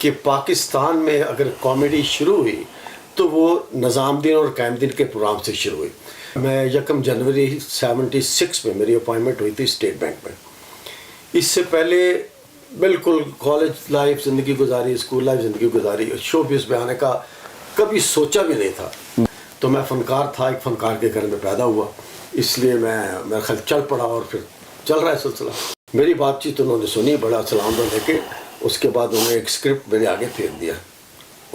کہ پاکستان میں اگر کامیڈی شروع ہوئی تو وہ نظام الدین اور قائم الدین کے پروگرام سے شروع ہوئی. میں 1 جنوری 76 میں میری اپوائنٹمنٹ ہوئی تھی اسٹیٹ بینک میں. اس سے پہلے بالکل کالج لائف زندگی گزاری, اسکول لائف زندگی گزاری, شو بیس میں آنے کا کبھی سوچا بھی نہیں تھا. تو میں فنکار تھا, ایک فنکار کے گھر میں پیدا ہوا, اس لیے میرا خیال چل پڑا اور پھر چل رہا ہے سلسلہ. میری بات چیت انہوں نے سنی, بڑا سلام لے کے, اس کے بعد انہوں نے ایک اسکرپٹ میرے آگے پھینک دیا.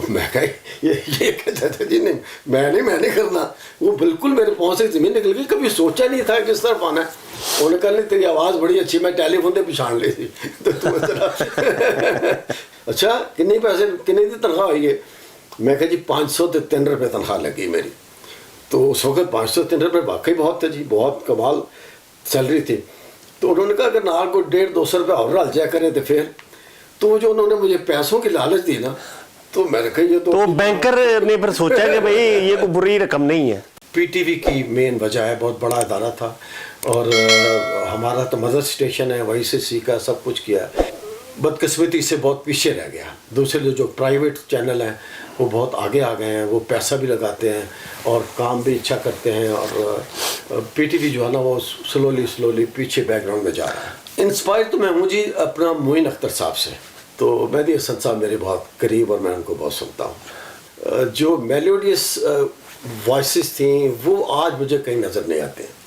میں کہا یہ کہتا تھا جی نہیں میں نہیں کرنا. وہ بالکل میرے پاؤں سے زمین نکل گئی, کبھی سوچا نہیں تھا کس طرف آنا ہے. انہوں نے کہا نہیں تیری آواز بڑی اچھی, میں ٹیلی فون پہ پچھاڑ لی تھی. تو اچھا کتنے پیسے کتنی تنخواہ ہوئی ہے؟ میں کہا جی 503 روپے تنخواہ لگی میری. تو اس وقت 503 روپے واقعی بہت تھے جی, بہت کمال سیلری تھی. تو انہوں نے کہا اگر نال کو 150-200 روپے اور ڈال جایا کریں تو پھر. تو جو انہوں نے مجھے پیسوں کی لالچ دی نا, تو میں نے کہا یہ تو بینکر نے پھر سوچا کہ بھئی یہ کوئی بری رقم نہیں ہے. پی ٹی وی کی مین وجہ ہے, بہت بڑا ادارہ تھا اور ہمارا تو مدر اسٹیشن ہے, وہیں سے سیکھا, سب کچھ کیا. بدقسمتی سے بہت پیچھے رہ گیا. دوسرے جو پرائیویٹ چینل ہیں وہ بہت آگے آ گئے ہیں, وہ پیسہ بھی لگاتے ہیں اور کام بھی اچھا کرتے ہیں. اور پی ٹی وی جو ہے نا وہ سلولی پیچھے بیک گراؤنڈ میں جا رہا ہے. انسپائر تو میں ہوں جی اپنا معین اختر صاحب سے. تو مہدی حسن صاحب میرے بہت قریب اور میں ان کو بہت سنتا ہوں. جو میلوڈیس وائسز تھیں وہ آج مجھے کہیں نظر نہیں آتے ہیں.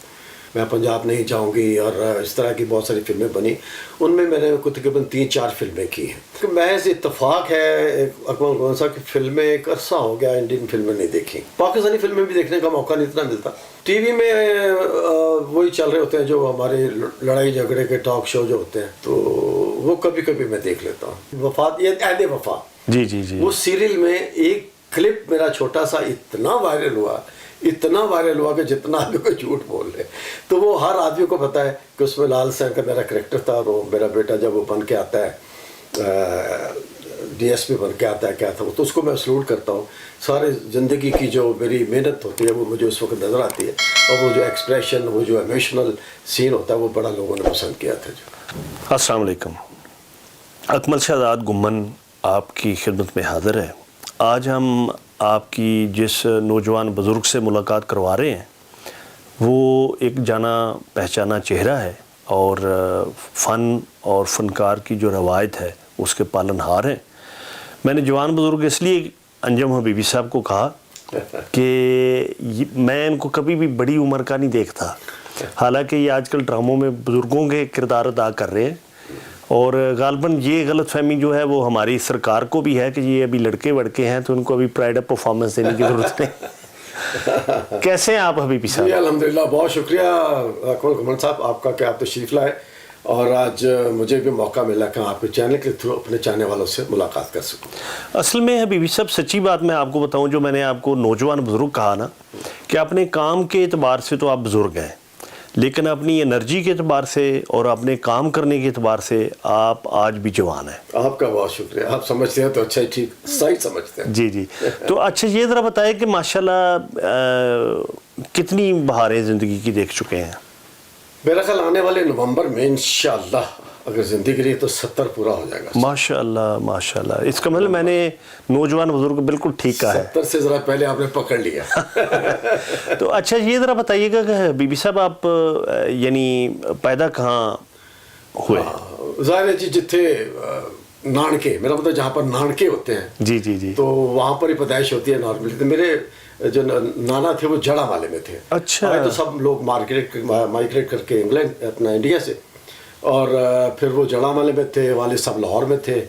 میں پنجاب نہیں جاؤں گی اور اس طرح کی بہت ساری فلمیں بنی, ان میں نے تقریباً 3-4 فلمیں کی ہیں. محض اتفاق ہے اکمل کون سا کہ فلمیں ایک عرصہ ہو گیا انڈین فلمیں نہیں دیکھی. پاکستانی فلمیں بھی دیکھنے کا موقع نہیں اتنا ملتا. ٹی وی میں وہی چل رہے ہوتے ہیں جو ہمارے لڑائی جھگڑے کے ٹاک شو جو ہوتے ہیں, تو وہ کبھی کبھی میں دیکھ لیتا ہوں. وفات, یہ عہد وفا, جی جی جی, وہ سیریل میں ایک کلپ میرا چھوٹا سا اتنا وائرل ہوا کہ جتنا آدمی کو جھوٹ بول رہے. تو وہ ہر آدمی کو پتا ہے کہ اس میں لال سین کا میرا کریکٹر تھا. اور وہ میرا بیٹا جب وہ بن کے آتا ہے ڈی ایس پی بن کے آتا ہے کیا تھا, تو اس کو میں سلوٹ کرتا ہوں. سارے زندگی کی جو میری محنت ہوتی ہے وہ مجھے اس وقت نظر آتی ہے, اور وہ جو ایکسپریشن, وہ جو ایموشنل سین ہوتا ہے وہ بڑا لوگوں نے پسند کیا تھا. جو السلام علیکم, اکمل شہزاد گمن آپ کی خدمت میں حاضر ہے. آج ہم آپ کی جس نوجوان بزرگ سے ملاقات کروا رہے ہیں وہ ایک جانا پہچانا چہرہ ہے, اور فن اور فنکار کی جو روایت ہے اس کے پالن ہار ہیں. میں نے جوان بزرگ اس لیے انجم حبیبی صاحب کو کہا کہ میں ان کو کبھی بھی بڑی عمر کا نہیں دیکھتا, حالانکہ یہ آج کل ڈراموں میں بزرگوں کے کردار ادا کر رہے ہیں. اور غالباً یہ غلط فہمی جو ہے وہ ہماری سرکار کو بھی ہے کہ یہ ابھی لڑکے وڑکے ہیں تو ان کو ابھی پرائڈ آف پرفارمنس دینے کی ضرورت نہیں. کیسے ہیں آپ حبیبی صاحب؟ جی الحمدللہ, بہت شکریہ اکمل گمن صاحب آپ کا کہ آپ تشریف لائے, اور آج مجھے بھی موقع ملا کہ آپ کے چینل کے تھرو اپنے چاہنے والوں سے ملاقات کر سکوں. اصل میں حبیبی صاحب سچی بات میں آپ کو بتاؤں, جو میں نے آپ کو نوجوان بزرگ کہا نا, کہ اپنے کام کے اعتبار سے تو آپ بزرگ ہیں, لیکن اپنی انرجی کے اعتبار سے اور اپنے کام کرنے کے اعتبار سے آپ آج بھی جوان ہیں. آپ کا بہت شکریہ, آپ سمجھتے ہیں تو اچھا ہی, ٹھیک صحیح سمجھتے ہیں. جی جی. تو اچھا یہ ذرا بتائیں کہ ماشاءاللہ کتنی بہاریں زندگی کی دیکھ چکے ہیں؟ میرا خیال آنے والے نومبر میں انشاءاللہ اگر زندگی رہی تو 70 پورا ہو جائے گا. ماشاءاللہ ماشاءاللہ. اس کا مطلب میں نے نوجوان بزرگ بالکل ٹھیک کہا ہے. 70 سے ذرا پہلے آپ نے پکڑ لیا. تو اچھا یہ ذرا بتائیے گا کہ بی صاحب آپ یعنی پیدا کہاں ہوئے؟ ظاہر ہے جی جتھے نانکے, میرا مطلب جہاں پر نانکے ہوتے ہیں جی جی جی, تو وہاں پر ہی پیدائش ہوتی ہے نارملی. تو میرے جو نانا تھے وہ جڑا والے میں تھے. اچھا. تو سب لوگ مائگریٹ کر کے انگلینڈ اپنا انڈیا سے, اور پھر وہ جڑا والے میں تھے, والد صاحب لاہور میں تھے.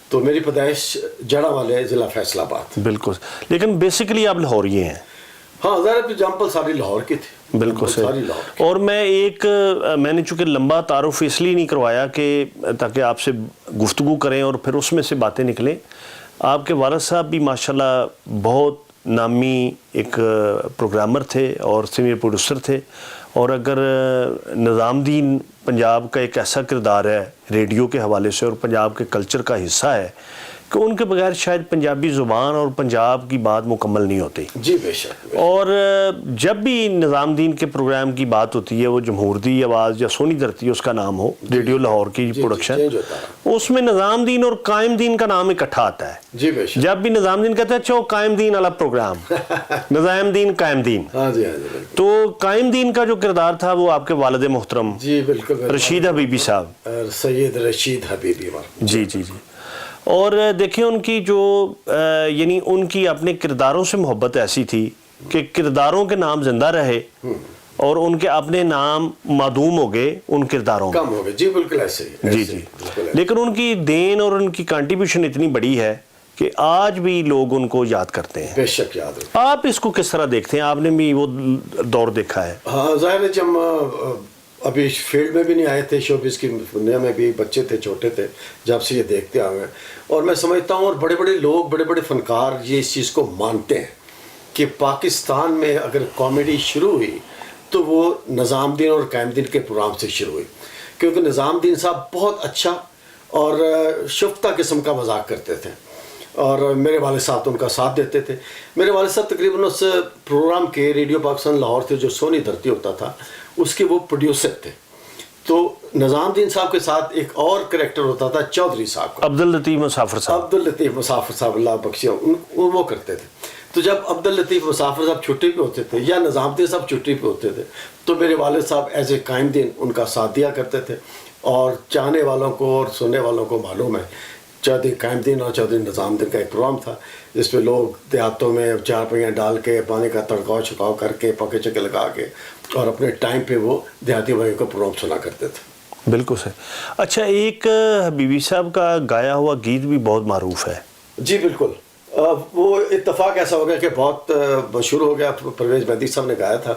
تو میری پیدائش جڑا والے ضلع فیصل آباد. بالکل, لیکن بیسیکلی آپ لاہوری ہیں. ہاں ظاہر ایگزامپل ساری لاہور کی تھی. بالکل صحیح. اور میں نے چونکہ لمبا تعارف اس لیے نہیں کروایا کہ تاکہ آپ سے گفتگو کریں اور پھر اس میں سے باتیں نکلیں. آپ کے والد صاحب بھی ماشاءاللہ بہت نامی ایک پروگرامر تھے اور سینئر پروڈیوسر تھے, اور اگر نظام الدین پنجاب کا ایک ایسا کردار ہے ریڈیو کے حوالے سے اور پنجاب کے کلچر کا حصہ ہے کہ ان کے بغیر شاید پنجابی زبان اور پنجاب کی بات مکمل نہیں ہوتی. جی بے شک. اور جب بھی نظام دین کے پروگرام کی بات ہوتی ہے, وہ جمہوری آواز یا سونی دھرتی اس کا نام ہو, ریڈیو لاہور کی پروڈکشن, اس میں نظام دین اور قائم دین کا نام اکٹھا آتا ہے. جی بے شک. جب بھی نظام دین کہتا ہے اچھا وہ قائم دین والا پروگرام, نظام دین قائم دین. ہاں جی ہاں جی. تو قائم دین کا جو کردار تھا وہ آپ کے والد محترم جی بالکل رشید حبیبی صاحب, سید رشید حبیبی. جی جی جی. اور دیکھیں ان کی جو یعنی ان کی اپنے کرداروں سے محبت ایسی تھی کہ کرداروں کے نام زندہ رہے اور ان کے اپنے نام معدوم ہو گئے ان کرداروں کم ہو گئے. جی بالکل ایسے ہی. جی جی. لیکن ان کی دین اور ان کی کنٹریبیوشن اتنی بڑی ہے کہ آج بھی لوگ ان کو یاد کرتے ہیں. بے شک یاد ہے. آپ اس کو کس طرح دیکھتے ہیں؟ آپ نے بھی وہ دور دیکھا ہے. ہاں ظاہر ہے, جب ابھی فیلڈ میں بھی نہیں آئے تھے, شوبز کی دنیا میں بھی بچے تھے, چھوٹے تھے جب سے یہ دیکھتے آئے ہیں. اور میں سمجھتا ہوں اور بڑے بڑے لوگ, بڑے بڑے فنکار یہ اس چیز کو مانتے ہیں کہ پاکستان میں اگر کامیڈی شروع ہوئی تو وہ نظام دین اور قائم دین کے پروگرام سے شروع ہوئی, کیونکہ نظام دین صاحب بہت اچھا اور شفتہ قسم کا مذاق کرتے تھے اور میرے والد صاحب تو ان کا ساتھ دیتے تھے. میرے والد صاحب تقریباً اس پروگرام کے ریڈیو پاکستان لاہور سے جو سونی دھرتی ہوتا تھا اس کے وہ پروڈیوسر تھے. تو نظام دین صاحب کے ساتھ ایک اور کریکٹر ہوتا تھا چودھری صاحب کا, عبداللطیف مسافر صاحب. عبداللطیف مسافر صاحب اللہ بخشے, وہ کرتے تھے. تو جب عبداللطیف مسافر صاحب چھٹی پہ ہوتے تھے یا نظام دین صاحب چھٹی پہ ہوتے تھے تو میرے والد صاحب ایز اے قائم دین ان کا ساتھ دیا کرتے تھے. اور چاہنے والوں کو اور سننے والوں کو معلوم ہے چودھری قائم دین اور چودھری نظام دین کا ایک پروگرام تھا جس پہ لوگ دیہاتوں میں چار پہیاں ڈال کے پانی کا تڑکاؤ چھکاؤ کر کے پکے چکے لگا کے اور اپنے ٹائم پہ وہ دیہاتی بھائیوں کا پروگرام سنا کرتے تھے. بالکل صحیح. اچھا, ایک حبیبی صاحب کا گایا ہوا گیت بھی بہت معروف ہے. جی بالکل. وہ اتفاق ایسا ہو گیا کہ بہت مشہور ہو گیا. پرویز مہدی صاحب نے گایا تھا,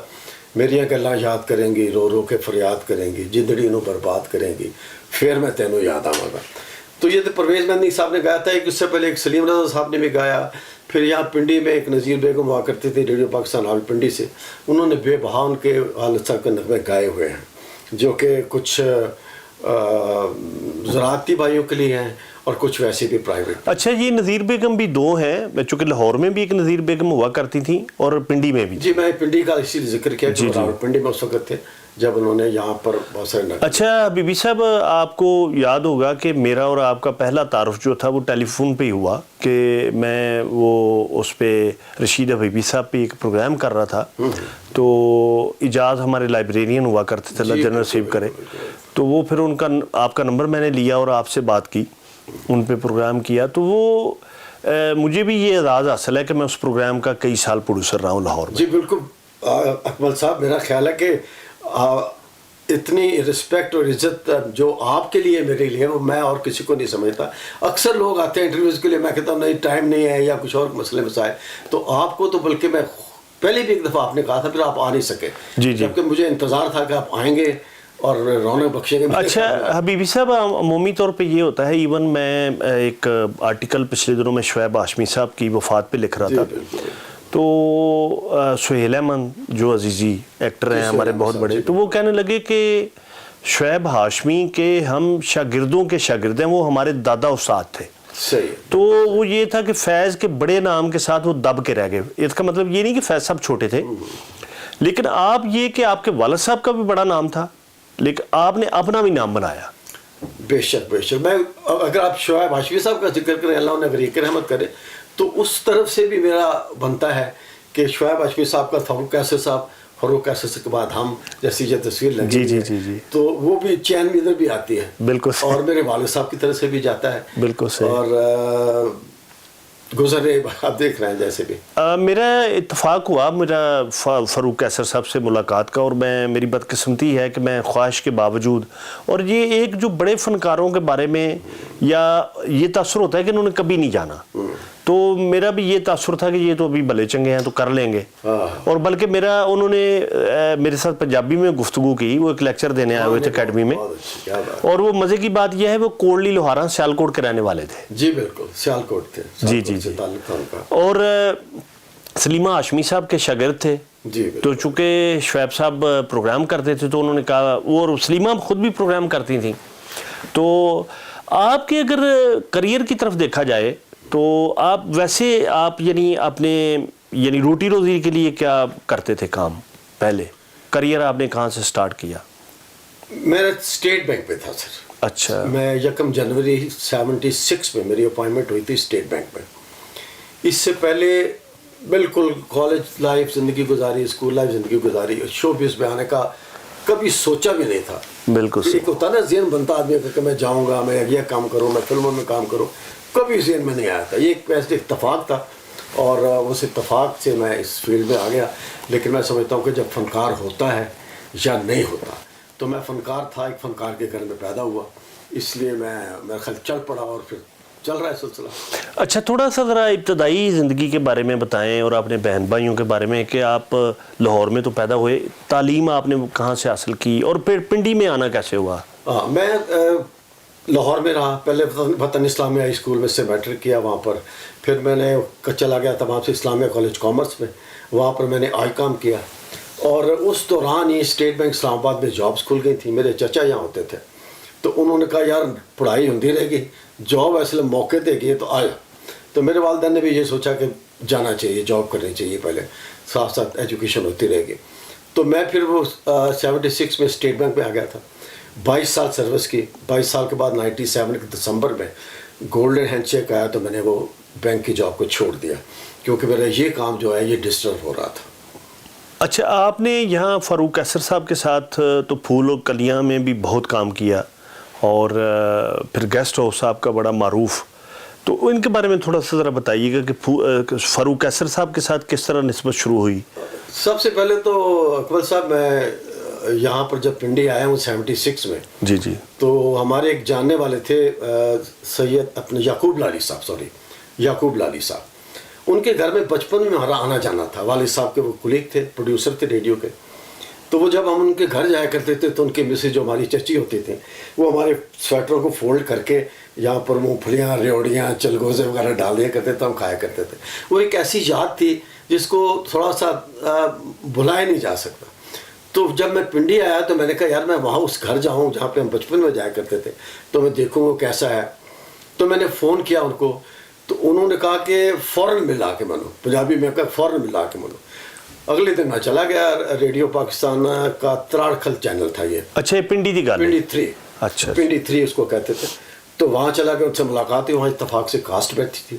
میریاں گلاں یاد کریں گی, رو رو کے فریاد کریں گی, جندڑی نو برباد کریں گی, پھر میں تینوں یاد آواں گا. تو یہ تو پرویز مہدی صاحب نے گایا تھا. ایک اس سے پہلے ایک سلیم رضا صاحب نے بھی گایا. پھر یہاں پنڈی میں ایک نذیر بیگم ہوا کرتی تھی ریڈیو پاکستان راول پنڈی سے, انہوں نے بے بہا ان کے والد صاحب کے نغمے گائے ہوئے ہیں جو کہ کچھ زراعتی بھائیوں کے لیے ہیں اور کچھ ویسے بھی پرائیویٹ. اچھا, یہ نذیر بیگم بھی دو ہیں, چونکہ لاہور میں بھی ایک نذیر بیگم ہوا کرتی تھیں اور پنڈی میں بھی. جی میں پنڈی کا اسی ذکر کیا کہ راول پنڈی میں اس وقت تھے جب انہوں نے یہاں پر بہت سارے. اچھا حبیبی صاحب, آپ کو یاد ہوگا کہ میرا اور آپ کا پہلا تعارف جو تھا وہ ٹیلی فون پہ ہی ہوا کہ میں وہ اس پہ رشید حبیبی صاحب پہ ایک پروگرام کر رہا تھا. تو اجاز ہمارے لائبریرین ہوا کرتے تھے, اللہ جنرل نصیب کرے. تو وہ پھر ان کا آپ کا نمبر میں نے لیا اور آپ سے بات کی, ان پہ پروگرام کیا. تو وہ مجھے بھی یہ اعزاز حاصل ہے کہ میں اس پروگرام کا کئی سال پروڈیوسر رہا ہوں لاہور میں. جی بالکل اکمل صاحب, میرا خیال ہے کہ اتنی رسپیکٹ اور عزت جو آپ کے لیے میرے لیے وہ میں اور کسی کو نہیں سمجھتا. اکثر لوگ آتے ہیں انٹرویوز کے لیے, میں کہتا ہوں نہیں ٹائم نہیں ہے یا کچھ اور مسئلے مسائل, تو آپ کو تو بلکہ میں پہلے بھی ایک دفعہ آپ نے کہا تھا پھر آپ آ نہیں سکے. جی جی. جبکہ مجھے انتظار تھا کہ آپ آئیں گے اور رونق بخشیں گے. اچھا حبیبی صاحب, عمومی طور پہ یہ ہوتا ہے, ایون میں ایک آرٹیکل پچھلے دنوں میں شعیب ہاشمی صاحب کی وفات پہ لکھ رہا تھا. تو سہیل احمد جو عزیزی ایکٹر ہیں ہمارے بہت بڑے, تو وہ کہنے لگے کہ شعیب ہاشمی کے ہم شاگردوں کے شاگرد ہیں, وہ ہمارے دادا استاد تھے. صحیح. تو وہ یہ تھا کہ فیض کے بڑے نام کے ساتھ وہ دب کے رہ گئے. اس کا مطلب یہ نہیں کہ فیض صاحب چھوٹے تھے, لیکن آپ یہ کہ آپ کے والد صاحب کا بھی بڑا نام تھا لیکن آپ نے اپنا بھی نام بنایا. بے شک بے شک. میں اگر آپ شعیب ہاشمی صاحب کا ذکر کریں, اللہ انہیں غریق رحمت کرے, تو اس طرف سے بھی میرا بنتا ہے کہ شعیب ہاشمی صاحب کا فاروق قیصر صاحب, فاروق قیصر کے بعد ہم جیسی یہ تصویر لگی. جی جی جی جی. تو وہ بھی چین میں ادھر بھی آتی ہے. بالکل. اور میرے والد صاحب کی طرف سے بھی جاتا ہے. بالکل صحیح. اور گزرے آپ دیکھ رہے ہیں جیسے بھی. میرا اتفاق ہوا میرا فاروق قیصر صاحب سے ملاقات کا, اور میری بدقسمتی ہے کہ میں خواہش کے باوجود, اور یہ ایک جو بڑے فنکاروں کے بارے میں یا یہ تاثر ہوتا ہے کہ انہوں نے کبھی نہیں جانا, تو میرا بھی یہ تاثر تھا کہ یہ تو ابھی بھلے چنگے ہیں تو کر لیں گے. اور بلکہ انہوں نے میرے ساتھ پنجابی میں گفتگو کی, وہ ایک لیکچر دینے آئے ہوئے تھے اکیڈمی میں, اور وہ مزے کی بات یہ ہے وہ کوڑلی لوہارا سیالکوٹ کے رہنے والے تھے. جی بالکل, سیالکوٹ تھے. جی جی جی. اور سلیمہ ہاشمی صاحب کے شاگرد تھے. جی. تو چونکہ شعیب صاحب پروگرام کرتے تھے تو انہوں نے کہا, اور سلیمہ خود بھی پروگرام کرتی تھیں, تو آپ کے اگر کریئر کی طرف دیکھا جائے تو آپ ویسے آپ یعنی اپنے یعنی روٹی روزی کے لیے کیا کرتے تھے کام پہلے؟ کریئر آپ نے کہاں سے سٹارٹ کیا؟ میرا اسٹیٹ بینک پہ تھا سر. اچھا. میں 1 جنوری 76 میں میری اپائنٹمنٹ ہوئی تھی اسٹیٹ بینک میں. اس سے پہلے بالکل کالج لائف زندگی گزاری, اسکول لائف زندگی گزاری, شو بیس میں آنے کا کبھی سوچا بھی نہیں تھا. بالکل ایک ہوتا نا ذہن بنتا آدمی کا کہ میں جاؤں گا, میں یہ کام کروں, میں فلموں میں کام کروں, کبھی ذہن میں نہیں آیا تھا. یہ ایک ایسے اتفاق تھا اور اس اتفاق سے میں اس فیلڈ میں آ گیا. لیکن میں سمجھتا ہوں کہ جب فنکار ہوتا ہے یا نہیں ہوتا, تو میں فنکار تھا, ایک فنکار کے گھر میں پیدا ہوا, اس لیے میں میرا خیال چل پڑا اور پھر چل رہا ہے سلسلہ. اچھا, تھوڑا سا ذرا ابتدائی زندگی کے بارے میں بتائیں اور اپنے بہن بھائیوں کے بارے میں کہ آپ لاہور میں تو پیدا ہوئے, تعلیم آپ نے کہاں سے حاصل کی اور پھر پنڈی میں آنا کیسے ہوا؟ میں لاہور میں رہا, پہلے وطن اسلامیہ ہائی اسکول میں سے میٹرک کیا وہاں پر. پھر میں نے چلا گیا تھا وہاں سے اسلامیہ کالج کامرس میں, وہاں پر میں نے آئی کام کیا. اور اس دوران یہ اسٹیٹ بینک اسلام آباد میں جابس کھل گئی تھیں. میرے چچا یہاں ہوتے تھے, تو انہوں نے کہا یار پڑھائی ہوتی رہے گی, جاب ایسے موقع دے گی تو آیا. تو میرے والدین نے بھی یہ سوچا کہ جانا چاہیے, جاب کرنی چاہیے, پہلے ساتھ ساتھ ایجوکیشن ہوتی رہے گی. تو میں پھر وہ 76 میں اسٹیٹ بینک میں آ گیا تھا. 22 سال سروس کی. 22 سال کے بعد 97 کے دسمبر میں گولڈن ہینڈ شیک آیا, تو میں نے وہ بینک کی جاب کو چھوڑ دیا کیونکہ میرا یہ کام جو ہے یہ ڈسٹرب ہو رہا تھا. اچھا, آپ نے یہاں فاروق قیصر صاحب کے ساتھ تو پھول و کلیاں میں بھی بہت کام کیا اور پھر گیسٹ ہاؤس آپ کا بڑا معروف, تو ان کے بارے میں تھوڑا سا ذرا بتائیے گا کہ فاروق قیصر صاحب کے ساتھ کس طرح نسبت شروع ہوئی؟ سب سے پہلے تو اکبر صاحب, میں یہاں پر جب پنڈی آیا ہوں 76 میں, جی جی, تو ہمارے ایک جاننے والے تھے سید اپنے یعقوب لالی صاحب, ان کے گھر میں بچپن میں ہمارا آنا جانا تھا. والد صاحب کے وہ کلیگ تھے, پروڈیوسر تھے ریڈیو کے. تو وہ جب ہم ان کے گھر جایا کرتے تھے تو ان کے مسز جو ہماری چچی ہوتی تھیں, وہ ہمارے سویٹروں کو فولڈ کر کے یہاں پر مونگ پھلیاں, ریوڑیاں, چلگوزے وغیرہ ڈال دیا کرتے تھے, ہم کھایا کرتے تھے. وہ ایک ایسی یاد تھی جس کو تھوڑا سا بھلایا نہیں جا سکتا. تو جب میں پنڈی آیا تو میں نے کہا یار میں وہاں اس گھر جاؤں جہاں پہ ہم بچپن میں جایا کرتے تھے, تو میں دیکھوں وہ کیسا ہے. تو میں نے فون کیا ان کو, تو انہوں نے کہا کہ فوراً ملا کے ملو. پنجابی میں کہا فوراً ملا کے ملو. اگلے دن میں چلا گیا. ریڈیو پاکستان کا تراڑکھل چینل تھا یہ. اچھا, یہ پنڈی دی گل, پنڈی 3. اچھا, پنڈی 3 اس کو کہتے تھے. تو وہاں چلا گیا, ان سے ملاقات ہوئی. وہاں اتفاق سے کاسٹ بیٹھی تھی,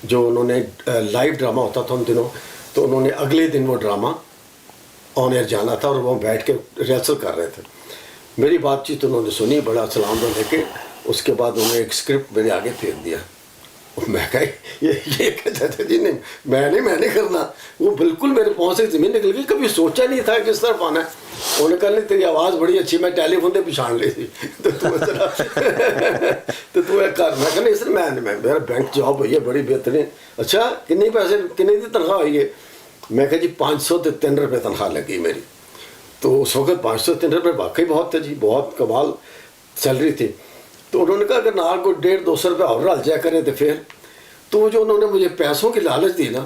جو انہوں نے لائیو ڈرامہ ہوتا تھا ان دنوں, تو انہوں نے اگلے دن وہ ڈرامہ آن ایئر جانا تھا اور وہ بیٹھ کے ریہرسل کر رہے تھے. میری بات چیت انہوں نے سنی, بڑا سلام لے کے. اس کے بعد انہوں نے ایک اسکرپٹ میرے آگے پھینک دیا. میں کہا یہ کہتا تھا جی نہیں میں نہیں کرنا. وہ بالکل میرے پاؤں سے زمین نکل گئی. کبھی سوچا نہیں تھا کس طرف آنا ہے. انہوں نے کہا نہیں تیری آواز بڑی اچھی, میں ٹیلی فون پہ پچھاڑ لی تھی, تو تو کر. میں کہا نہیں سر میں میرا بینک جاب ہوئی ہے بڑی بہترین. اچھا کتنے پیسے کتنے دی تنخواہ ہوئی ہے؟ میں کہا جی 503 روپے تنخواہ لگی میری. تو اس وقت 503 روپے واقعی بہت تھے جی, بہت کمال سیلری تھی. تو انہوں نے کہا اگر نال کو 150-200 روپے اور ڈال جایا کریں تو پھر. تو جو انہوں نے مجھے پیسوں کی لالچ دی نا,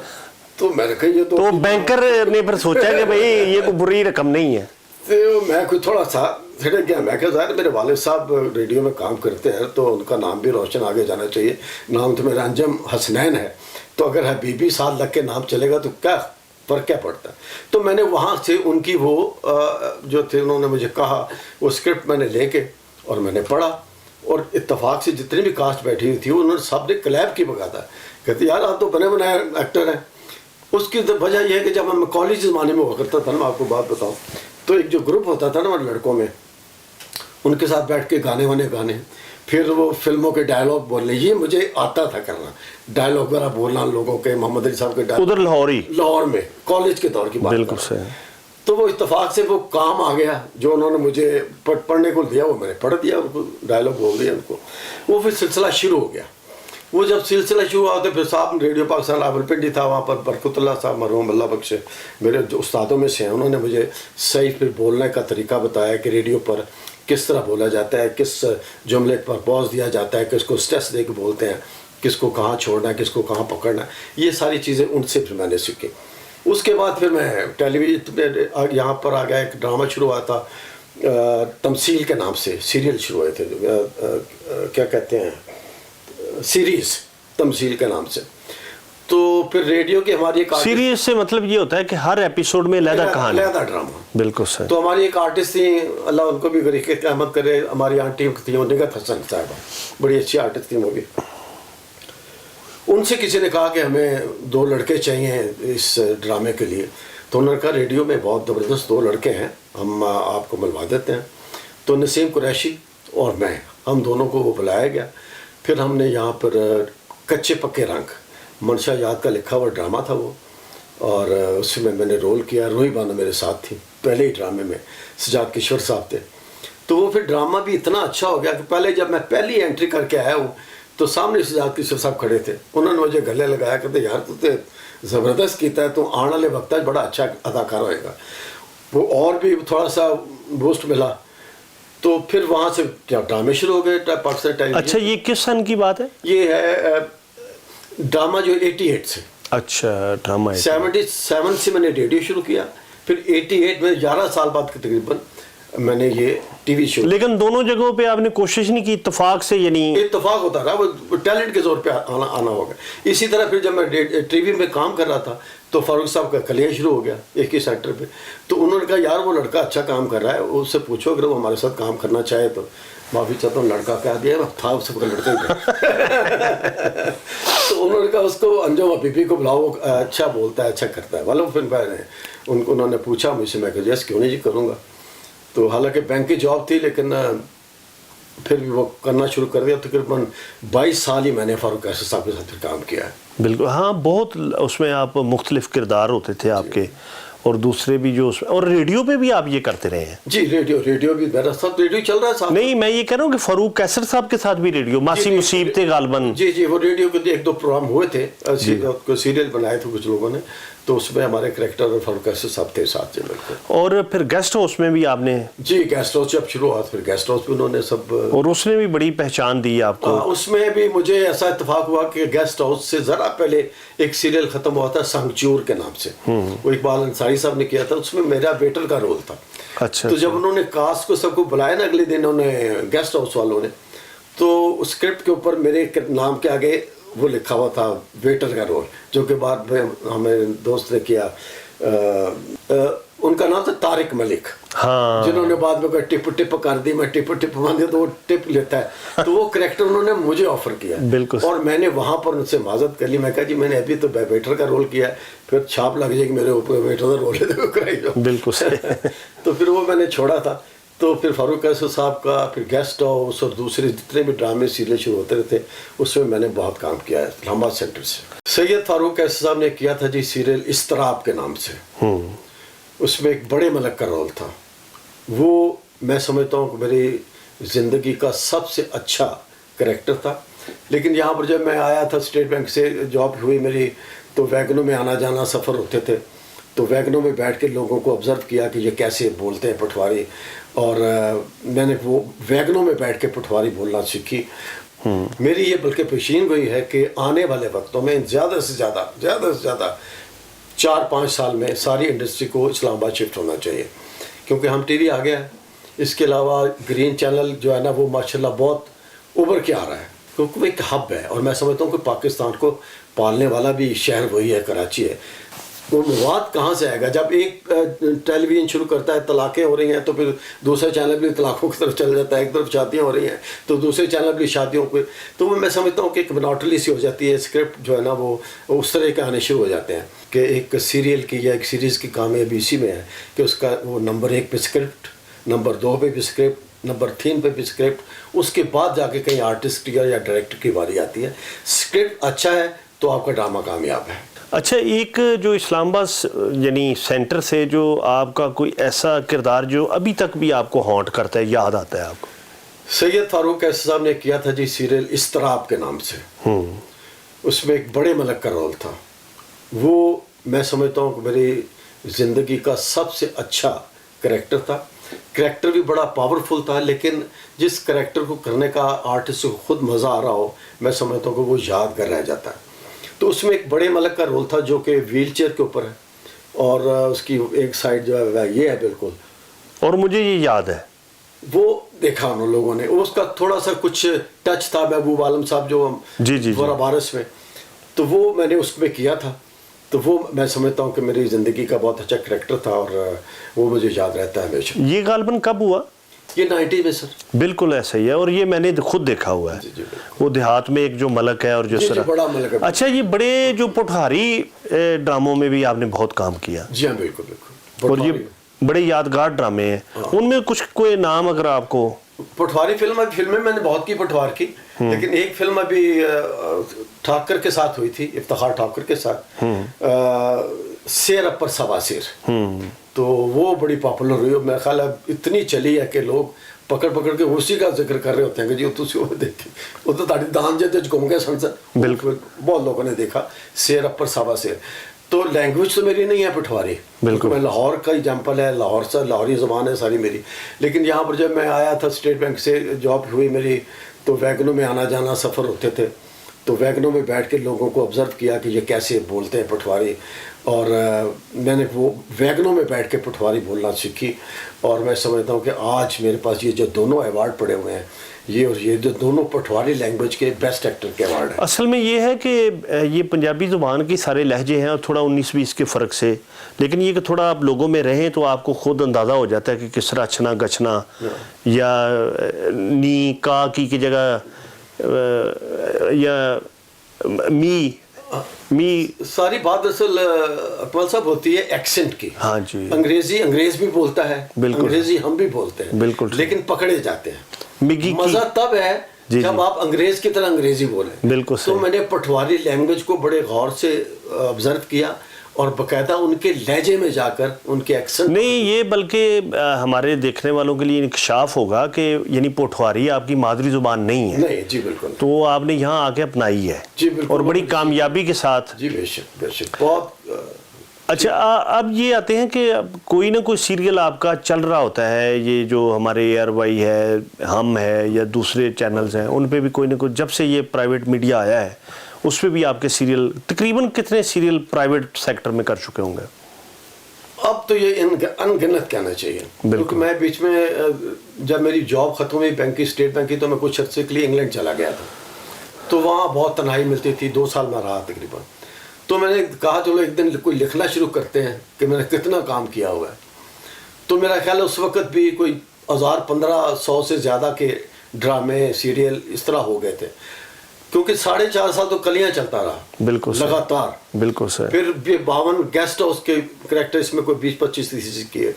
تو میں نے کہا یہ تو بینکر نے پھر سوچا کہ بھئی یہ کوئی بری رقم نہیں ہے. تو میں کوئی تھوڑا سا ہٹک گیا. میں کہا ظاہر میرے والد صاحب ریڈیو میں کام کرتے ہیں تو ان کا نام بھی روشن آگے جانا چاہیے. نام تو میرا انجم حسنین ہے, تو اگر حبیبی ساتھ لگ کے نام چلے گا تو کیا فرق کیا پڑتا ہے. تو میں نے وہاں سے ان کی وہ جو تھے انہوں نے مجھے کہا, وہ اسکرپٹ میں نے لے کے اور میں نے پڑھا. اور اتفاق سے جتنی بھی کاسٹ بیٹھی ہوئی تھی انہوں نے سب نے کلیپ کی بغاتا. کہتے یار آپ تو بنے بنائے ایکٹر ہیں. اس کی وجہ یہ ہے کہ جب ہم کالج زمانے میں ہوا کرتا تھا نا, میں آپ کو بات بتاؤں, تو ایک جو گروپ ہوتا تھا نا لڑکوں میں, ان کے ساتھ بیٹھ کے گانے گانے, پھر وہ فلموں کے ڈائلاگ بولنے, یہ مجھے آتا تھا کرنا. ڈائلاگ وغیرہ بولنا لوگوں کے, محمد علی صاحب کے ادھر لاہور میں کالج کے دور کی بات. بالکل صحیح. تو وہ اتفاق سے وہ کام آ گیا جو انہوں نے مجھے پڑھنے کو دیا, وہ میں نے پڑھ دیا, ان کو ڈائلاگ بول دیا ان کو. وہ پھر سلسلہ شروع ہو گیا. وہ جب سلسلہ شروع ہوا تو پھر صاحب ریڈیو پاکستان راولپنڈی تھا, وہاں پر برکت اللہ صاحب مرحوم اللہ بخش میرے جو استادوں میں سے ہیں, انہوں نے مجھے صحیح پھر بولنے کا طریقہ بتایا کہ ریڈیو پر کس طرح بولا جاتا ہے, کس جملے پر پوز دیا جاتا ہے, کس کو اسٹریس دے کے بولتے ہیں, کس کو کہاں چھوڑنا ہے, کس کو کہاں پکڑنا ہے. یہ ساری چیزیں ان سے پھر میں نے سیکھی. اس کے بعد پھر میں ٹیلی ویژن یہاں پر آ گیا. ایک ڈرامہ شروع ہوا تھا تمثیل کے نام سے, سیریل شروع ہوئے تھے, کیا کہتے ہیں, سیریز تمثیل کے نام سے. تو پھر ریڈیو کی ہماری ایک سیریز سے مطلب یہ ہوتا ہے کہ ہر ایپیسوڈ میں علیحدہ کہانی, علیحدہ ڈرامہ. بالکل صحیح. تو ہماری ایک آرٹسٹ تھیں, اللہ ان کو بھی غریق رحمت کرے, ہماری آنٹی تھیں نگہت حسن صاحبہ, بڑی اچھی آرٹسٹ تھیں وہ بھی. ان سے کسی نے کہا کہ ہمیں 2 لڑکے چاہیے اس ڈرامے کے لیے. تو انہوں نے کہا ریڈیو میں بہت زبردست 2 لڑکے ہیں, ہم آپ کو ملوا دیتے ہیں. تو نسیم قریشی اور میں, ہم دونوں کو وہ بلایا گیا. پھر ہم نے یہاں پر کچے پکے رنگ, منشا یاد کا لکھا ہوا ڈرامہ تھا وہ, اور اس میں نے رول کیا. روہی بانو میرے ساتھ تھی پہلے ہی ڈرامے میں, سجاد کشور صاحب تھے. تو وہ پھر ڈرامہ بھی اتنا اچھا ہو گیا کہ پہلے جب میں پہلی انٹری کر کے آیا ہوں تو سامنے سجاد کشور صاحب کھڑے تھے. انہوں نے مجھے گلے لگایا, کہتے یار تو تے زبردست کیتا ہے, تو آنے والے وقت بڑا اچھا اداکار ہوئے گا. وہ اور بھی تھوڑا سا بوسٹ ملا. تو پھر وہاں سے ڈرامے شروع ہو گئے پاکستان ٹیلی ویژن. اچھا یہ کس سن کی بات ہے؟ یہ ہے ڈرامہ جو 88 سے. اچھا ڈرامہ 77 سے میں نے ریڈیو شروع کیا. پھر 88 میں 11 سال بعد تقریباً میں نے یہ ٹی وی شو. لیکن دونوں جگہوں پہ آپ نے کوشش نہیں کی اتفاق سے؟ یعنی اتفاق ہوتا رہا, وہ ٹیلنٹ کے زور پہ آنا ہوگا. اسی طرح پھر جب میں ٹی وی میں کام کر رہا تھا تو فاروق صاحب کا کلیہ شروع ہو گیا ایک ہی سیکٹر پہ. تو انہوں نے کہا یار وہ لڑکا اچھا کام کر رہا ہے, اس سے پوچھو اگر وہ ہمارے ساتھ کام کرنا چاہے تو. معافی چاہتا ہوں لڑکا کہہ دیا, تھا اس کا لڑکا ہی. تو انہوں نے کہا اس کو انجم حبیبی کو بلاؤ, اچھا بولتا ہے, اچھا کرتا ہے. والوں پھر انہوں نے پوچھا مجھ سے, میں کہا یس کیوں نہیں جی کروں گا. تو حالانکہ بینک کی جاب تھی لیکن پھر بھی وہ کرنا شروع کر دیا. تقریباً 22 سال ہی میں نے فاروق قیصر صاحب کے ساتھ کام کیا ہے. بالکل ہاں, بہت اس میں آپ مختلف کردار ہوتے تھے آپ کے, اور دوسرے بھی جو اس میں, اور ریڈیو پہ بھی آپ یہ کرتے رہے ہیں؟ جی ریڈیو بھی میرا ساتھ ریڈیو چل رہا ہے صاحب. نہیں میں یہ کہہ رہا ہوں کہ فاروق قیصر صاحب کے ساتھ بھی ریڈیو, ماسی مصیبتیں غالباً. جی وہ ریڈیو کے 1-2 پروگرام ہوئے تھے, سیریل بنائے تھے کچھ لوگوں نے, تو اس میں ہمارے کریکٹر فاروق قیصر صاحب تھے ساتھ. جی بالکل. اور پھر گیسٹ ہاؤس میں بھی آپ نے؟ جی گیسٹ ہاؤس جب شروع ہوا پھر گیسٹ ہاؤس بھی انہوں نے سب, اور اس نے بھی بڑی پہچان دی آپ کو. اس میں بھی مجھے ایسا اتفاق ہوا کہ گیسٹ ہاؤس سے ذرا پہلے ایک سیریل ختم ہوا تھا سنگچور کے نام سے, وہ اقبال انصاری صاحب نے کیا تھا. اس میں میرا بیٹر کا رول تھا. اچھا. تو جب انہوں نے کاسٹ کو سب کو بلایا نا اگلے دن انہوں نے گیسٹ ہاؤس والوں نے, تو اسکرپٹ کے اوپر میرے نام کے آگے وہ لکھا ہوا تھا ویٹر کا رول, جو کہ بعد میں ہمیں دوست نے کیا. ان کا نام تھا طارق ملک, جنہوں نے بعد میں ٹپ ٹپ کر دی, میں ٹپ ٹپ مان دیا تو وہ ٹپ لیتا ہے. تو وہ کریکٹر انہوں نے مجھے آفر کیا, اور میں نے وہاں پر ان سے معذرت کر لی. میں کہا جی میں نے ابھی تو ویٹر کا رول کیا ہے, پھر چھاپ لگ جائے گی میرے اوپر ویٹر کا رول ہے کرائی جاؤ. بالکل. تو پھر وہ میں نے چھوڑا تھا. تو پھر فاروق قیصر صاحب کا پھر گیسٹ ہاؤس اور دوسرے جتنے بھی ڈرامے سیریل شروع ہوتے رہتے, اس میں نے بہت کام کیا ہے اسلام آباد سینٹر سے. سید فاروق قیصر صاحب نے کیا تھا جی سیریل اضطراب کے نام سے. اس میں ایک بڑے ملک کا رول تھا. وہ میں سمجھتا ہوں کہ میری زندگی کا سب سے اچھا کریکٹر تھا. لیکن یہاں پر جب میں آیا تھا اسٹیٹ بینک سے جاب ہوئی میری, تو ویگنوں میں آنا جانا سفر ہوتے تھے. تو ویگنوں میں بیٹھ کے لوگوں کو آبزرو کیا کہ یہ کیسے بولتے ہیں پٹواری, اور میں نے وہ ویگنوں میں بیٹھ کے پٹواری بولنا سیکھی. میری یہ بلکہ پیشین گوئی ہے کہ آنے والے وقتوں میں زیادہ سے زیادہ 4-5 سال میں ساری انڈسٹری کو اسلام آباد شفٹ ہونا چاہیے, کیونکہ ہم ٹی وی آ گیا ہے. اس کے علاوہ گرین چینل جو ہے نا وہ ماشاءاللہ بہت ابھر کے آ رہا ہے, کیونکہ وہ ایک ہب ہے. اور میں سمجھتا ہوں کہ پاکستان کو پالنے والا بھی شہر وہی ہے, کراچی ہے. وہ مواد کہاں سے آئے گا؟ جب ایک ٹیلی ویژن شروع کرتا ہے طلاقیں ہو رہی ہیں تو پھر دوسرا چینل بھی طلاقوں کی طرف چل جاتا ہے, ایک طرف شادیاں ہو رہی ہیں تو دوسرے چینل بھی شادیوں پہ. تو میں سمجھتا ہوں کہ ایک مناٹلی سی ہو جاتی ہے, اسکرپٹ جو ہے نا وہ اس طرح کے آنے شروع ہو جاتے ہیں کہ ایک سیریل کی یا ایک سیریز کی کامیابی اسی میں ہے کہ اس کا وہ نمبر 1 پہ اسکرپٹ, نمبر 2 پہ بھی اسکرپٹ, نمبر 3 پہ بھی اسکرپٹ, اس کے بعد جا کے کہیں آرٹسٹ یا ڈائریکٹر کی باری آتی ہے. اسکرپٹ اچھا ہے تو آپ کا ڈرامہ کامیاب ہے. اچھا, ایک جو اسلام آباد یعنی سینٹر سے جو آپ کا کوئی ایسا کردار جو ابھی تک بھی آپ کو ہانٹ کرتا ہے, یاد آتا ہے آپ کو؟ سید فاروق قیصر صاحب نے کیا تھا جی سیریل اضطراب کے نام سے. اس میں ایک بڑے ملک کا رول تھا. وہ میں سمجھتا ہوں کہ میری زندگی کا سب سے اچھا کریکٹر تھا. کریکٹر بھی بڑا پاورفل تھا, لیکن جس کریکٹر کو کرنے کا آرٹسٹ کو خود مزہ آ رہا ہو, میں سمجھتا ہوں کہ وہ یادگار رہ جاتا ہے. تو اس میں ایک بڑے ملک کا رول تھا جو کہ ویل چیئر کے اوپر ہے, اور اس کی ایک سائڈ جو ہے یہ ہے بالکل. اور مجھے یہ یاد ہے وہ دیکھا ان لوگوں نے. اس کا تھوڑا سا کچھ ٹچ تھا محبوب عالم صاحب جو ورا بارس میں, تو وہ میں نے اس میں کیا تھا. تو وہ میں سمجھتا ہوں کہ میری زندگی کا بہت اچھا کریکٹر تھا, اور وہ مجھے یاد رہتا ہے ہمیشہ. یہ غالباً کب ہوا؟ یہ 90 میں سر. بالکل ایسا ہی ہے, اور یہ میں نے خود دیکھا ہوا ہے. وہ دیہات میں ایک جو ملک ہے اور جس طرح بڑا ملک ہے. اچھا, یہ بڑے جو پٹھاری ڈراموں میں بھی آپ نے بہت کام کیا. جی ہاں بالکل بالکل. اور یہ بڑے یادگار ڈرامے ہیں. ان میں کچھ کوئی نام اگر آپ کو؟ پٹواری فلمیں میں نے بہت کی پٹوار کی, لیکن ایک فلم ابھی ٹھاکر کے ساتھ ہوئی تھی, افتخار ٹھاکر کے ساتھ, سیر اپر سوا سیر. تو وہ بڑی پاپولر ہوئی, میرا خیال ہے اتنی چلی ہے کہ لوگ پکڑ کے اسی کا ذکر کر رہے ہوتے ہیں کہ جی تسی وہ دیکھیں, وہ تو تاڑی دان جے گھوم گئے سن سر. بالکل بہت لوگوں نے دیکھا سیر اپر سوا سیر. تو لینگویج تو میری نہیں ہے پٹواری, بالکل میں لاہور کا ایگزامپل ہے, لاہور سے لاہوری زبان ہے ساری میری. لیکن یہاں پر جب میں آیا تھا اسٹیٹ بینک سے جاب ہوئی میری, تو ویگنوں میں آنا جانا سفر ہوتے تھے, تو ویگنوں میں بیٹھ کے لوگوں کو آبزرو کیا کہ یہ کیسے بولتے ہیں پٹواری, اور میں نے وہ ویگنوں میں بیٹھ کے پٹواری بولنا سیکھی. اور میں سمجھتا ہوں کہ آج میرے پاس یہ جو دونوں ایوارڈ پڑے ہوئے ہیں, یہ اور یہ جو دونوں پٹواری لینگویج کے بیسٹ ایکٹر کے ایوارڈ ہیں. اصل میں یہ ہے کہ یہ پنجابی زبان کی سارے لہجے ہیں, اور تھوڑا 19-20 کے فرق سے, لیکن یہ کہ تھوڑا آپ لوگوں میں رہیں تو آپ کو خود اندازہ ہو جاتا ہے کہ کس طرح اچھنا گچھنا, یا نی کا کی جگہ یا می ساری بات اصل اکمل صاحب ہوتی ہے ایکسنٹ کی. ہاں جی, انگریز بھی بولتا ہے, انگریزی ہم بھی بولتے ہیں, بالکل, لیکن پکڑے جاتے ہیں. مزہ تب ہے جب آپ انگریز کی طرح انگریزی بولیں. بالکل. تو میں نے پٹواری لینگویج کو بڑے غور سے آبزرو کیا, اور باقاعدہ ان کے لہجے میں جا کر ان کے ایکسنٹ. نہیں, یہ بلکہ ہمارے دیکھنے والوں کے لیے انکشاف ہوگا کہ یعنی پٹواری آپ کی مادری زبان نہیں ہے. نہیں جی بالکل. تو وہ آپ نے یہاں آ کے اپنائی ہے. جی بالکل, اور بڑی کامیابی کے ساتھ. جی بے شک بے شک, بہت. اچھا, اب یہ آتے ہیں کہ کوئی نہ کوئی سیریل آپ کا چل رہا ہوتا ہے, یہ جو ہمارے ایئر وائی ہے, ہم ہے, یا دوسرے چینلز ہیں, ان پہ بھی کوئی نہ کوئی, جب سے یہ پرائیویٹ میڈیا آیا ہے اس پہ بھی آپ کے سیریل, تقریباً کتنے سیریل پرائیویٹ سیکٹر میں کر چکے ہوں گے؟ اب تو یہ انگنت کہنا چاہیے, کیونکہ میں بیچ میں جب میری جاب ختم ہوئی بینک کی, اسٹیٹ بینک کی, تو میں کچھ عرصے کے لیے انگلینڈ چلا گیا تھا. تو وہاں بہت تنہائی ملتی تھی, 2 سال میں رہا تقریباً. تو میں نے کہا چلو ایک دن کوئی لکھنا شروع کرتے ہیں کہ میں نے کتنا کام کیا ہوا ہے. تو میرا خیال ہے اس وقت بھی کوئی 1000-1500 سے زیادہ کے ڈرامے سیریل اس طرح ہو گئے تھے, کیونکہ 4.5 سال تو کلیاں چلتا رہا. بالکل لگاتار. بالکل سر. پھر 52 گیسٹ ہاؤس کے کریکٹر اس میں کوئی 20-25 کیے,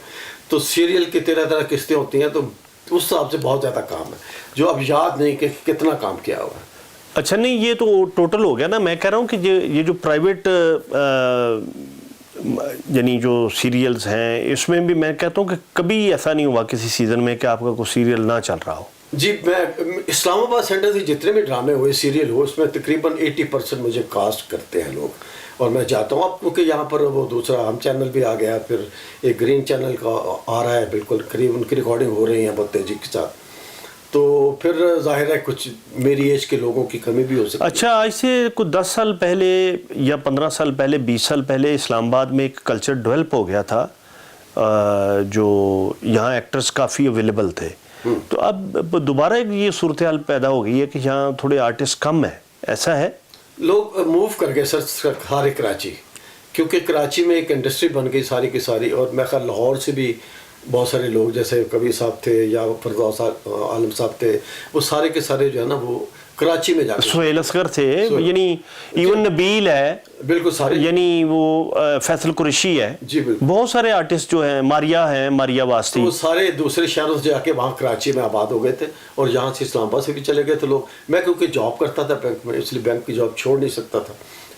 تو سیریل کی 13 قسطیں ہوتی ہیں, تو اس حساب سے بہت زیادہ کام ہے جو اب یاد نہیں کہ کتنا کام کیا ہوا ہے. اچھا, نہیں یہ تو ٹوٹل ہو گیا نا. میں کہہ رہا ہوں کہ یہ جو پرائیویٹ یعنی جو سیریلز ہیں, اس میں بھی میں کہتا ہوں کہ کبھی ایسا نہیں ہوا کسی سیزن میں کہ آپ کا کوئی سیریل نہ چل رہا ہو. جی, میں اسلام آباد سینٹر سے جتنے بھی ڈرامے ہوئے سیریل ہو, اس میں تقریباً 80% مجھے کاسٹ کرتے ہیں لوگ, اور میں جاتا ہوں. اب کیونکہ یہاں پر وہ دوسرا ہم چینل بھی آ گیا, پھر ایک گرین چینل کا آ رہا ہے, بالکل قریب ان کی ریکارڈنگ ہو رہی ہیں بہت تیزی کے ساتھ. تو پھر ظاہر ہے کچھ میری ایج کے لوگوں کی کمی بھی ہو سکتی ہے. اچھا, آج سے کچھ 10 سال پہلے یا 15 سال پہلے, 20 سال پہلے اسلام آباد میں ایک کلچر ڈیولپ ہو گیا تھا, جو یہاں ایکٹرز کافی اویلیبل تھے. تو اب دوبارہ یہ صورتحال پیدا ہو گئی ہے کہ یہاں تھوڑے آرٹسٹ کم ہیں, ایسا ہے؟ لوگ موو کر گئے سر سارے کراچی, کیونکہ کراچی میں ایک انڈسٹری بن گئی ساری کی ساری. اور میں خیال لاہور سے بھی بہت سارے لوگ جیسے کبیر صاحب تھے یا فردوس عالم صاحب تھے, وہ سارے کے سارے جو ہے نا وہ کراچی میں جا کے. سہیل اصغر تھے, یعنی ایون نبیل ہے, بالکل سارے, یعنی وہ فیصل قریشی ہے. جی بالکل, بہت سارے آرٹسٹ جو ہیں, ماریا ہیں, ماریا واسطی, وہ سارے دوسرے شہروں سے جا کے وہاں کراچی میں آباد ہو گئے تھے, اور یہاں سے اسلام آباد سے بھی چلے گئے تھے لوگ. میں کیونکہ جاب کرتا تھا بینک میں, اس لیے بینک کی جاب چھوڑ نہیں سکتا تھا,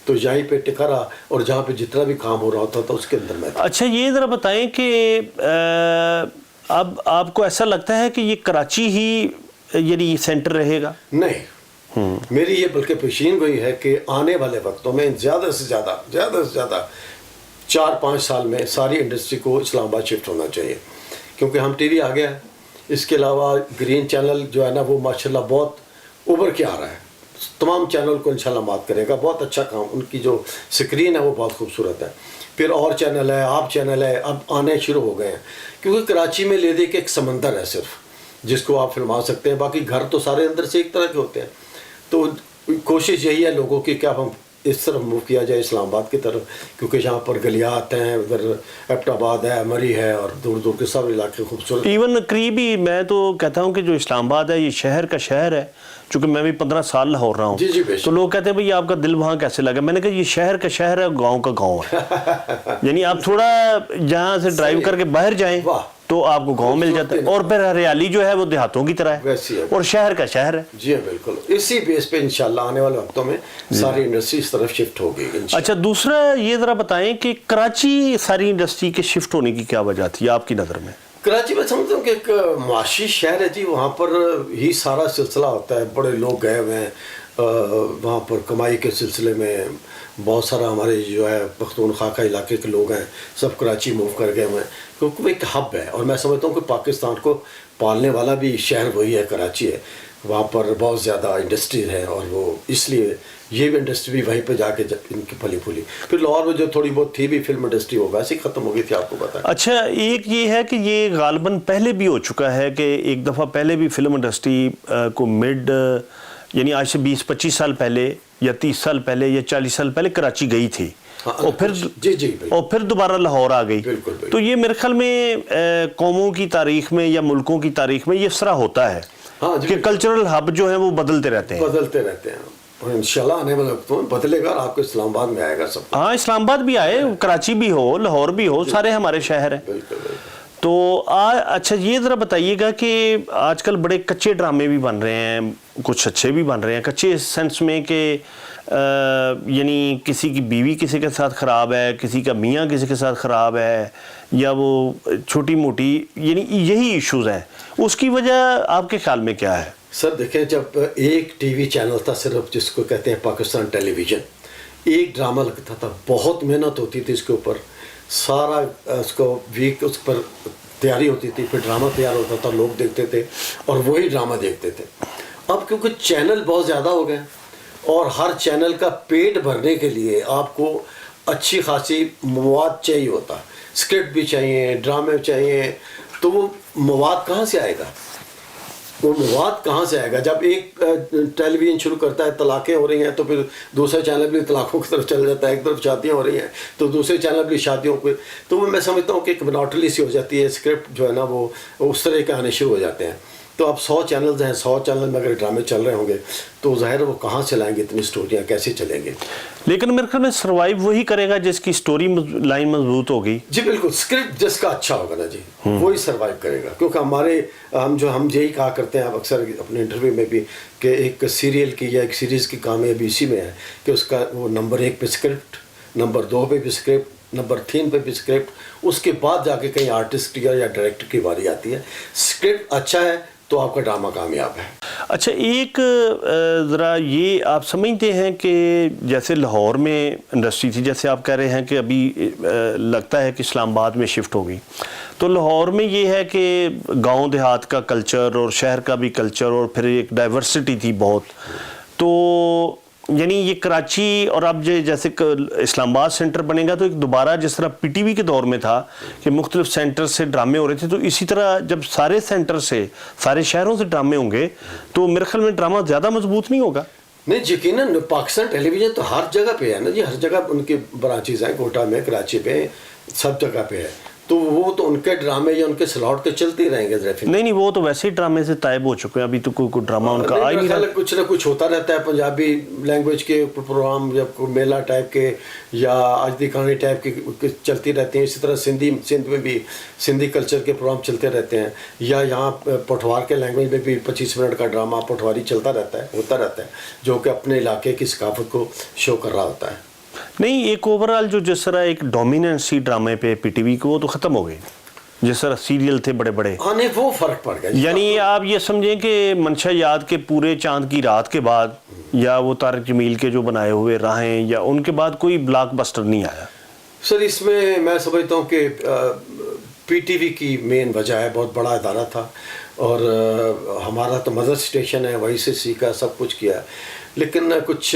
تو یہیں پہ ٹکا رہا, اور جہاں پہ جتنا بھی کام ہو رہا ہوتا تھا اس کے اندر میں. اچھا, یہ ذرا بتائیں کہ اب آپ کو ایسا لگتا ہے کہ یہ کراچی ہی یعنی سینٹر رہے گا؟ نہیں, میری یہ بلکہ پیشین گوئی ہے کہ آنے والے وقتوں میں زیادہ سے زیادہ 4-5 سال میں ساری انڈسٹری کو اسلام آباد شفٹ ہونا چاہیے, کیونکہ ہم ٹی وی آ گیا ہے. اس کے علاوہ گرین چینل جو ہے نا وہ ماشاءاللہ بہت ابھر کے آ رہا ہے, تمام چینل کو انشاءاللہ مات کرے گا. بہت اچھا کام, ان کی جو سکرین ہے وہ بہت خوبصورت ہے. پھر اور چینل ہے, آپ چینل ہے, اب آنے شروع ہو گئے ہیں, کیونکہ کراچی میں لے دے کے ایک سمندر ہے صرف, جس کو آپ فلما سکتے ہیں. باقی گھر تو سارے اندر سے ایک طرح کے ہوتے ہیں. تو کوشش یہی ہے لوگوں کی کہ اب ہم اس طرف موو کیا جائے اسلام آباد کی طرف, کیونکہ یہاں پر گلیات ہیں, ادھر ایبٹ آباد ہے, مری ہے, اور دور دور کے سب علاقے خوبصورت. ایون قریبی میں تو کہتا ہوں کہ جو اسلام آباد ہے یہ شہر کا شہر ہے, چونکہ میں بھی 15 سال لاہور رہا ہوں. جی بے شک. تو لوگ کہتے ہیں بھئی آپ کا دل وہاں کیسے لگا. میں نے کہا یہ شہر کا شہر ہے, گاؤں کا گاؤں ہے. یعنی آپ تھوڑا جہاں سے ڈرائیو کر کے باہر جائیں تو آپ کو گاؤں مل جاتا ہے, اور پھر ہریالی جو ہے وہ دیہاتوں کی طرح ہے اور شہر کا شہر ہے. جی ہاں بالکل, اسی بیس پہ انشاءاللہ آنے والے وقتوں میں ساری انڈسٹری اس طرف شفٹ ہوگی. اچھا, دوسرا یہ ذرا بتائیں کہ کراچی ساری انڈسٹری کے شفٹ ہونے کی کیا وجہ تھی آپ کی نظر میں؟ کراچی میں سمجھتا ہوں کہ ایک معاشی شہر ہے جی, وہاں پر ہی سارا سلسلہ ہوتا ہے. بڑے لوگ گئے ہوئے ہیں وہاں پر کمائی کے سلسلے میں. بہت سارا ہمارے جو ہے پختونخوا کا علاقے کے لوگ ہیں, سب کراچی موو کر گئے ہوئے ہیں, کیونکہ وہ ایک ہب ہے. اور میں سمجھتا ہوں کہ پاکستان کو پالنے والا بھی شہر وہی ہے, کراچی ہے. وہاں پر بہت زیادہ انڈسٹری ہے, اور وہ اس لیے یہ بھی انڈسٹری بھی وہیں پہ جا کے ان کی پھلی پھولی. پھر لاہور میں جو تھوڑی بہت تھی بھی فلم انڈسٹری ہوگا ایسی ختم ہو گئی تھی, آپ کو پتا ہے. اچھا, ایک یہ ہے کہ یہ غالباً پہلے بھی ہو چکا ہے کہ ایک دفعہ پہلے بھی فلم انڈسٹری کو یعنی آج سے 20-25 سال پہلے یا 30 سال پہلے یا 40 سال پہلے کراچی گئی تھی, اور پھر دوبارہ لاہور آ گئی. تو یہ میرے خیال میں قوموں کی تاریخ میں یا ملکوں کی تاریخ میں یہ اس طرح ہوتا ہے کہ کلچرل ہب جو ہیں وہ بدلتے رہتے ہیں. اور انشاءاللہ آنے والے وقتوں میں بدلے گا, اور آپ کو اسلام آباد میں آئے گا سب. ہاں, اسلام آباد بھی آئے, کراچی بھی ہو, لاہور بھی ہو, سارے ہمارے شہر ہیں. بالکل. تو اچھا, یہ ذرا بتائیے گا کہ آج کل بڑے کچے ڈرامے بھی بن رہے ہیں, کچھ اچھے بھی بن رہے ہیں. کچے اس سینس میں کہ یعنی کسی کی بیوی کسی کے ساتھ خراب ہے, کسی کا میاں کسی کے ساتھ خراب ہے, یا وہ چھوٹی موٹی, یعنی یہی ایشوز ہیں. اس کی وجہ آپ کے خیال میں کیا ہے؟ سر دیکھیں, جب ایک ٹی وی چینل تھا صرف, جس کو کہتے ہیں پاکستان ٹیلی ویژن, ایک ڈرامہ لگتا تھا, بہت محنت ہوتی تھی اس کے اوپر, سارا اس کو ویک اس پر تیاری ہوتی تھی, پھر ڈرامہ تیار ہوتا تھا, لوگ دیکھتے تھے اور وہی ڈرامہ دیکھتے تھے. اب کیونکہ چینل بہت زیادہ ہو گئے, اور ہر چینل کا پیٹ بھرنے کے لیے آپ کو اچھی خاصی مواد چاہیے ہوتا, اسکرپٹ بھی چاہیے, ڈرامے چاہیے. تو وہ مواد کہاں سے آئے گا؟ جب ایک ٹیلی ویژن شروع کرتا ہے, طلاقیں ہو رہی ہیں, تو پھر دوسرا چینل بھی طلاقوں کی طرف چل جاتا ہے. ایک طرف شادیاں ہو رہی ہیں تو دوسرے چینل بھی شادیوں کو. تو میں سمجھتا ہوں کہ ایک منوٹلی سی ہو جاتی ہے, اسکرپٹ جو ہے نا وہ اس طرح کے آنے شروع ہو جاتے ہیں. تو اب 100 چینلز ہیں, 100 چینل میں اگر ڈرامے چل رہے ہوں گے تو ظاہر وہ کہاں سے لائیں گے اتنی اسٹوریاں, کیسے چلیں گے؟ لیکن میرے خیال میں سروائیو وہی کرے گا جس کی اسٹوری لائن مضبوط ہوگی. جی بالکل, اسکرپٹ جس کا اچھا ہوگا نا جی, وہی سروائیو کرے گا. کیونکہ ہم یہی کہا کرتے ہیں اب اکثر اپنے انٹرویو میں بھی کہ ایک سیریل کی یا ایک سیریز کی کامیابی اسی میں ہے کہ اس کا وہ نمبر 1 پہ اسکرپٹ, نمبر 2 پہ بھی اسکرپٹ, نمبر 3 پہ بھی اسکرپٹ, اس کے بعد جا کے کہیں آرٹسٹ یا ڈائریکٹر کی باری آتی ہے. اسکرپٹ اچھا ہے تو آپ کا ڈرامہ کامیاب ہے. اچھا, ایک ذرا یہ آپ سمجھتے ہیں کہ جیسے لاہور میں انڈسٹری تھی, جیسے آپ کہہ رہے ہیں کہ ابھی لگتا ہے کہ اسلام آباد میں شفٹ ہو گئی, تو لاہور میں یہ ہے کہ گاؤں دیہات کا کلچر اور شہر کا بھی کلچر, اور پھر ایک ڈائیورسٹی تھی بہت. تو یعنی یہ کراچی اور اب جیسے اسلام آباد سینٹر بنے گا تو ایک دوبارہ جس طرح پی ٹی وی کے دور میں تھا کہ مختلف سینٹر سے ڈرامے ہو رہے تھے, تو اسی طرح جب سارے سینٹر سے, سارے شہروں سے ڈرامے ہوں گے تو میرے خیال میں ڈرامہ زیادہ مضبوط نہیں ہوگا. نہیں, یقیناً پاکستان ٹیلی ویژن تو ہر جگہ پہ ہے نا جی, ہر جگہ ان کی برانچیز ہیں, کوٹا میں, کراچی پہ, سب جگہ پہ ہے. تو وہ تو ان کے ڈرامے یا ان کے سلاٹ کے چلتے ہی رہیں گے. نہیں, وہ تو ویسے ہی ڈرامے سے طائب ہو چکے ہیں, ابھی تو کوئی ڈرامہ ان کا آ ہی نہیں رہا. کچھ نہ کچھ ہوتا رہتا ہے, پنجابی لینگویج کے پروگرام یا میلہ ٹائپ کے یا آج دی کہانی ٹائپ کے چلتی رہتی ہیں. اسی طرح سندھ میں بھی سندھی کلچر کے پروگرام چلتے رہتے ہیں, یا یہاں پٹھوار کے لینگویج میں بھی 25 منٹ کا ڈرامہ پٹھواری چلتا رہتا ہے, ہوتا رہتا ہے, جو کہ اپنے علاقے کی ثقافت کو شو کر رہا ہوتا ہے. نہیں, ایک اوورال جو جس طرح ایک ڈومیننسی ڈرامے پہ پی ٹی وی کو, وہ تو ختم ہو گئی. جس طرح سیریل تھے بڑے بڑے, نہیں وہ فرق پڑ گیا. یعنی آپ یہ سمجھیں کہ منشا یاد کے پورے چاند کی رات کے بعد, یا وہ طارق جمیل کے جو بنائے ہوئے راہیں, یا ان کے بعد کوئی بلاک بسٹر نہیں آیا. سر اس میں سمجھتا ہوں کہ پی ٹی وی کی مین وجہ ہے, بہت بڑا ادارہ تھا, اور ہمارا تو مدر اسٹیشن ہے, وہیں سے سیکھا, سب کچھ کیا, لیکن کچھ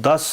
10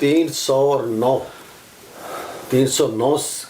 309